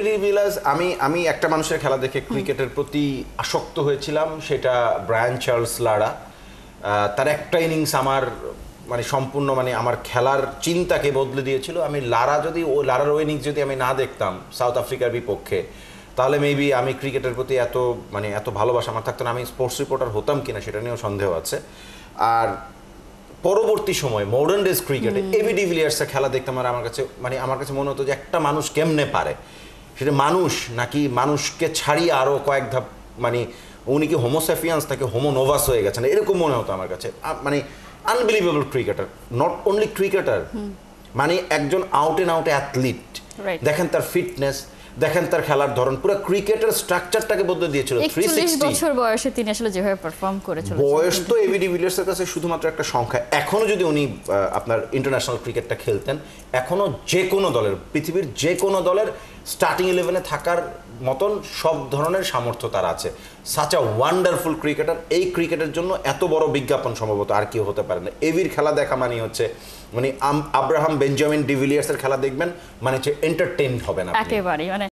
De Villiers আমি একটা মানুষের খেলা দেখে ক্রিকেটের প্রতি আসক্ত হয়েছিলাম, সেটা ব্রায়ান চার্লস লারা। তার একটা ইনিংস আমার মানে সম্পূর্ণ মানে আমার খেলার চিন্তাকে বদলে দিয়েছিল। আমি লারার ওই ইনিংস যদি আমি না দেখতাম সাউথ আফ্রিকার বিপক্ষে, তাহলে মেবি আমি ক্রিকেটের প্রতি এত ভালোবাসা আমার থাকতো না। আমি স্পোর্টস রিপোর্টার হতাম কিনা সেটা নিয়েও সন্দেহ আছে। আর পরবর্তী সময় মডার্ন ডেজ ক্রিকেটে এবি ডিভিলিয়ার্সের খেলা দেখতাম, আর আমার কাছে মনে হতো যে একটা মানুষ কেমনে পারে, সেটা মানুষ নাকি মানুষকে ছাড়িয়ে আরও কয়েক ধাপ, মানে উনি কি হোমোসেফিয়ান্স নাকি হোমোনোভাস হয়ে গেছেন, এরকম মনে হতো আমার কাছে। মানে unbelievable cricketer, not only cricketer, মানে একজন আউট অ্যান্ড আউট অ্যাথলিট। দেখেন তার ফিটনেস, দেখেন তার খেলার ধরন, পুরো ক্রিকেটের স্ট্রাকচারটাকে বদলে দিয়েছিল। 41 বছর বয়সে তিনি আসলে যেভাবে পারফর্ম করেছিলেন, বয়স তো এবি ডিভিলিয়ার্সের কাছে শুধুমাত্র একটা সংখ্যা। এখনো যদি উনি আপনার ইন্টারন্যাশনাল ক্রিকেটটা খেলতেন, এখনো যে কোনো দলের, পৃথিবীর যে কোনো দলের স্টার্টিং 11-এ থাকার মতন সব ধরনের সামর্থ্য তার আছে। Such a wonderful cricketer. এই ক্রিকেটের জন্য এত বড় বিজ্ঞাপন সম্ভবত আর কেউ হতে পারে না। এবির খেলা দেখা মানে হচ্ছে মানে আব্রাহাম বেঞ্জামিন ডিভিলিয়ার্সের খেলা দেখবেন মানে হচ্ছে এন্টারটেইনড হবে না একেবারে। মানে